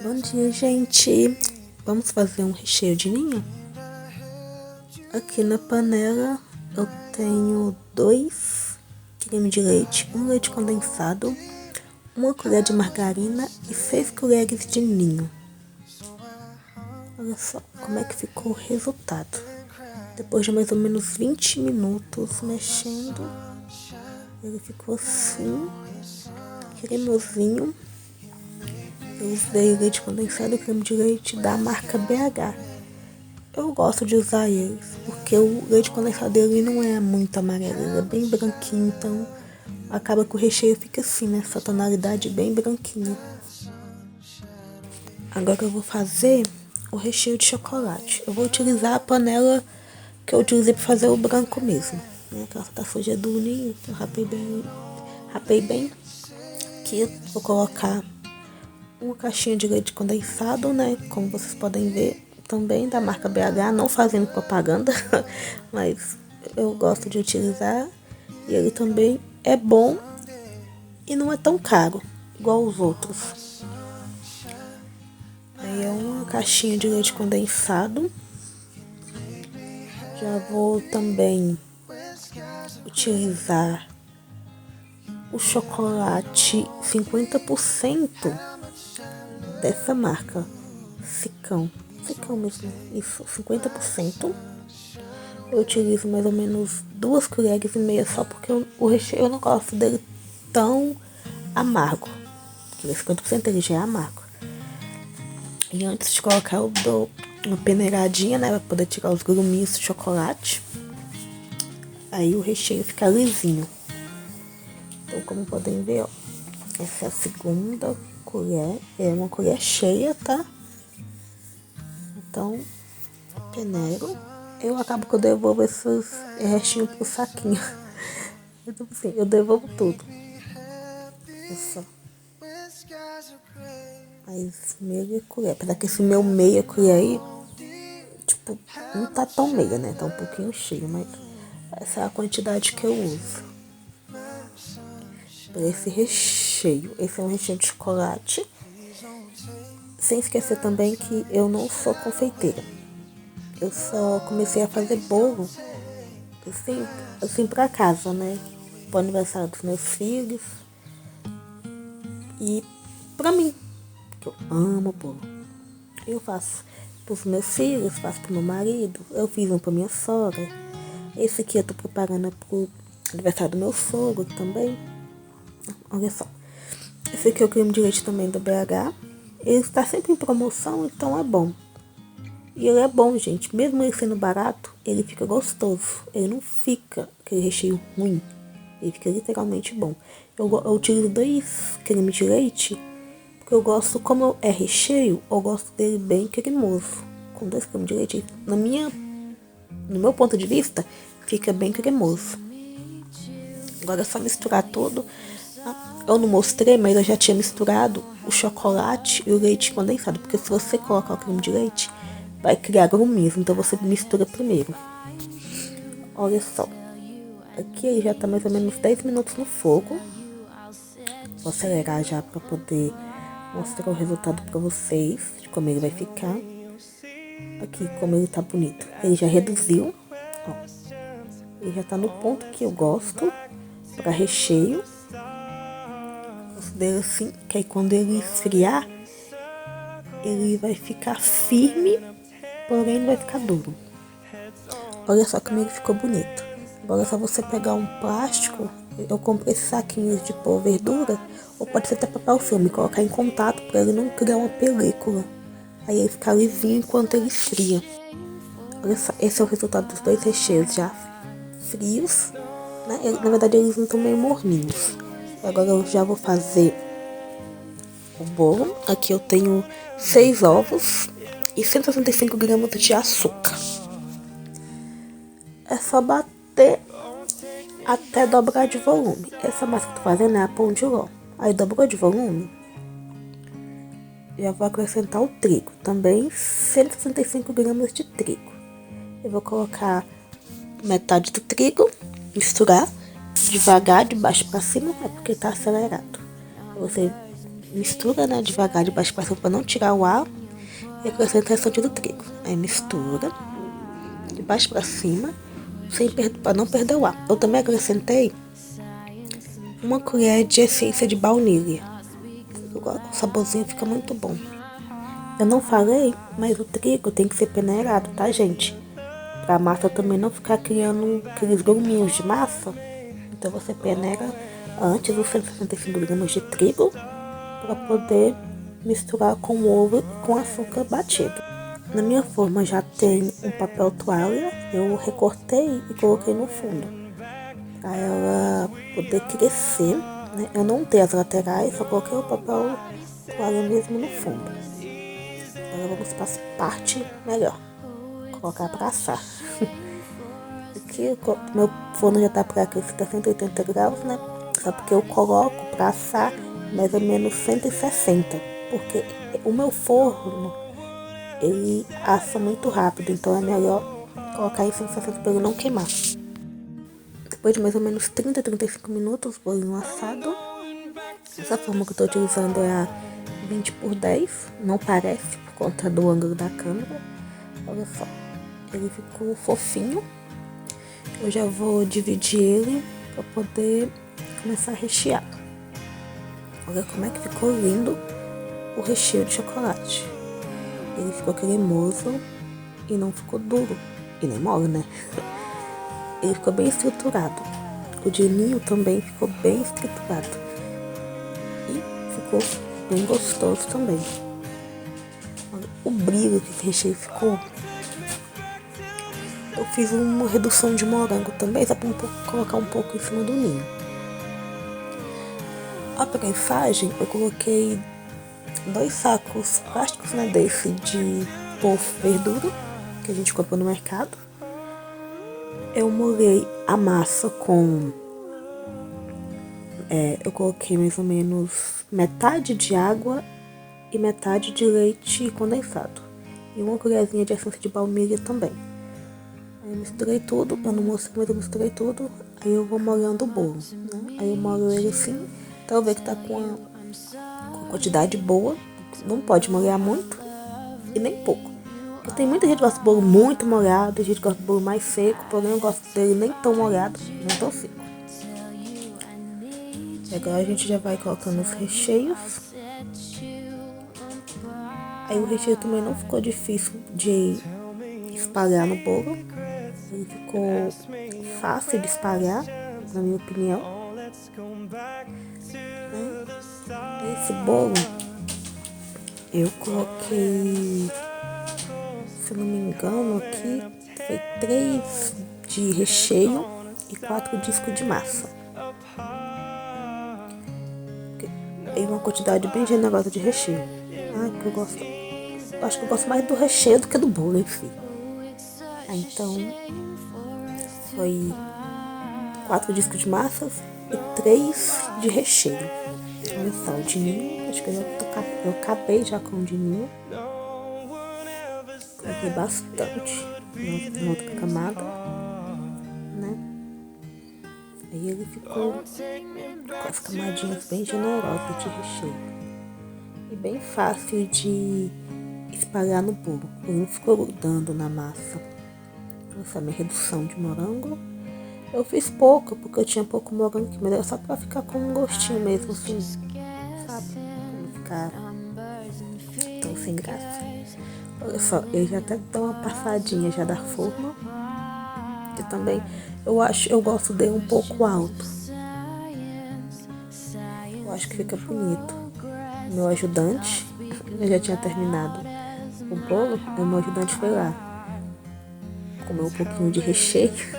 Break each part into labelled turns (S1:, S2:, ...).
S1: Bom dia, gente. Vamos fazer um recheio de ninho? Aqui na panela eu tenho 2 creme de leite, 1 leite condensado, 1 colher de margarina e 6 colheres de ninho. Olha só como é que ficou o resultado. Depois de mais ou menos 20 minutos mexendo, ele ficou assim, cremosinho. Eu usei leite condensado e creme de leite da marca BH. Eu gosto de usar eles, porque o leite condensado dele não é muito amarelo, ele é bem branquinho, então acaba que o recheio fica assim, nessa tonalidade bem branquinha. Agora eu vou fazer o recheio de chocolate. Eu vou utilizar a panela que eu utilizei para fazer o branco mesmo, né? Aquela tá suja do ninho, eu rapei bem. Aqui eu vou colocar uma caixinha de leite condensado, né? Como vocês podem ver, também da marca BH, não fazendo propaganda, mas eu gosto de utilizar. E ele também é bom e não é tão caro, igual os outros. Aí é uma caixinha de leite condensado. Já vou também utilizar o chocolate 50% dessa marca, Sicão mesmo, isso, 50%. Eu utilizo mais ou menos 2 colheres e meia só porque o recheio eu não gosto dele tão amargo, porque 50% ele já é amargo. E antes de colocar eu dou uma peneiradinha, né, pra poder tirar os gruminhos do chocolate. Aí o recheio fica lisinho. Então, como podem ver, ó, essa é a segunda colher, é uma colher cheia, tá? Então, peneiro. Eu acabo que eu devolvo esses restinhos pro saquinho. Então, assim, eu devolvo tudo. Olha só. Mas meia colher. Apesar que esse meu meia colher aí, tipo, não tá tão meia, né? Tá um pouquinho cheio, mas essa é a quantidade que eu uso para esse recheio. Esse é um recheio de chocolate. Sem esquecer também que eu não sou confeiteira. Eu só comecei a fazer bolo assim pra casa, né? Pro aniversário dos meus filhos. E pra mim, que eu amo bolo. Eu faço pros meus filhos, faço pro meu marido. Eu fiz um pra minha sogra. Esse aqui eu tô preparando pro aniversário do meu sogro também. Olha só. Esse aqui é o creme de leite também do BH. Ele está sempre em promoção, então é bom. E ele é bom, gente. Mesmo ele sendo barato, ele fica gostoso. Ele não fica aquele recheio ruim. Ele fica literalmente bom. Eu utilizo 2 cremes de leite, porque eu gosto, como é recheio, eu gosto dele bem cremoso. Com 2 cremes de leite, no meu ponto de vista, fica bem cremoso. Agora é só misturar tudo. Eu não mostrei, mas eu já tinha misturado o chocolate e o leite condensado. Porque se você colocar o creme de leite, vai criar gruminhos, então você mistura primeiro. Olha só, aqui ele já tá mais ou menos 10 minutos no fogo. Vou acelerar já para poder mostrar o resultado para vocês, de como ele vai ficar. Aqui, como ele tá bonito. Ele já reduziu, ó. Ele já tá no ponto que eu gosto para recheio. Gosto dele assim, que aí quando ele esfriar, ele vai ficar firme, porém não vai ficar duro. Olha só como ele ficou bonito. Agora é só você pegar um plástico. Eu comprei esses saquinhos de pôr verdura, ou pode ser até papel filme, colocar em contato para ele não criar uma película. Aí ele fica lisinho enquanto ele esfria. Olha só, esse é o resultado dos 2 recheios já frios, né? Na verdade eles não estão meio morninhos. Agora eu já vou fazer o bolo. Aqui eu tenho 6 ovos e 165 gramas de açúcar. É só bater até dobrar de volume. Essa massa que eu tô fazendo é a pão de ló. Aí dobrou de volume, já vou acrescentar o trigo. Também 165 gramas de trigo. Eu vou colocar metade do trigo, misturar devagar, de baixo para cima, porque tá acelerado. Você mistura, né, devagar de baixo para cima para não tirar o ar. E acrescenta o restante do trigo. Aí mistura de baixo para cima, para não perder o ar. Eu também acrescentei uma colher de essência de baunilha. O saborzinho fica muito bom. Eu não falei, mas o trigo tem que ser peneirado, tá, gente? Pra massa também não ficar criando aqueles gruminhos de massa. Então você peneira antes os 165 gramas de trigo para poder misturar com o ovo e com açúcar batido. Na minha forma já tem um papel toalha, eu recortei e coloquei no fundo para ela poder crescer, né? Eu não untei as laterais, só coloquei o papel toalha mesmo no fundo. Agora vamos para a parte melhor, colocar para assar. Aqui meu forno já tá para aquecer a 180 graus, né? Só porque eu coloco para assar mais ou menos 160, porque o meu forno ele assa muito rápido, então é melhor colocar em 160 para ele não queimar. Depois de mais ou menos 30-35 minutos, o bolinho assado. Essa forma que eu tô utilizando é a 20x10, não parece por conta do ângulo da câmera. Olha só, ele ficou fofinho. Eu já vou dividir ele para poder começar a rechear. Olha como é que ficou lindo o recheio de chocolate. Ele ficou cremoso e não ficou duro e nem mole, né? Ele ficou bem estruturado. O de ninho também ficou bem estruturado e ficou bem gostoso também. Olha o brilho que esse recheio ficou. Eu fiz uma redução de morango também, só para colocar um pouco em cima do ninho. A prensagem, eu coloquei 2 sacos plásticos, né, desse de polvo verdura, que a gente compra no mercado. Eu molhei a massa com... eu coloquei mais ou menos metade de água e metade de leite condensado. E uma colherzinha de essência de baunilha também. Aí eu misturei tudo, eu não mostrei, mas eu misturei tudo. Aí eu vou molhando o bolo, né? Aí eu molho ele assim, até eu ver que tá com quantidade boa. Não pode molhar muito e nem pouco. Porque tem muita gente que gosta do bolo muito molhado, tem gente que gosta do bolo mais seco, porém eu gosto dele nem tão molhado, nem tão seco. E agora a gente já vai colocando os recheios. Aí o recheio também não ficou difícil de espalhar no bolo. Ele ficou fácil de espalhar, na minha opinião. Esse bolo eu coloquei, se eu não me engano, aqui foi 3 de recheio e 4 discos de massa. E uma quantidade bem generosa de recheio. Que eu gosto. Eu acho que eu gosto mais do recheio do que do bolo em si. Então, foi 4 discos de massas e 3 de recheio. Olha só, o de ninho, acho que eu acabei já com o de ninho. Coloquei bastante na outra camada, né? Aí ele ficou com as camadinhas bem generosas de recheio. E bem fácil de espalhar no bolo. Ele não ficou grudando na massa. Essa é a minha redução de morango. Eu fiz pouco, porque eu tinha pouco morango aqui, mas era só pra ficar com um gostinho mesmo, assim, sabe? Pra não ficar tão sem graça. Olha só, eu já até dou uma passadinha já da forma. E também, eu gosto dele um pouco alto. Eu acho que fica bonito. Meu ajudante, eu já tinha terminado o bolo, o meu ajudante foi lá. Comeu um pouquinho de recheio. Esse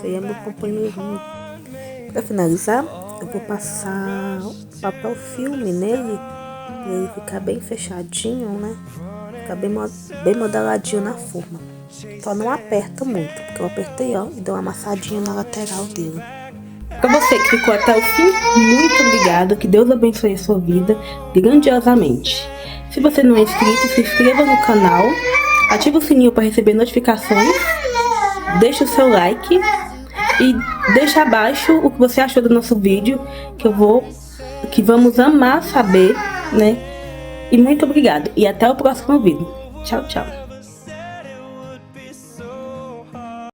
S1: aí é meu companheirinho. Pra finalizar, eu vou passar papel filme nele, pra ele ficar bem fechadinho, né? Ficar bem modeladinho na forma. Só não aperta muito, porque eu apertei, ó, e dei uma amassadinha na lateral dele. Pra você que ficou até o fim, muito obrigado. Que Deus abençoe a sua vida grandiosamente. Se você não é inscrito, se inscreva no canal. Ative o sininho para receber notificações. Deixe o seu like. E deixa abaixo o que você achou do nosso vídeo, que eu vou que vamos amar saber, né? E muito obrigado. E até o próximo vídeo. Tchau, tchau.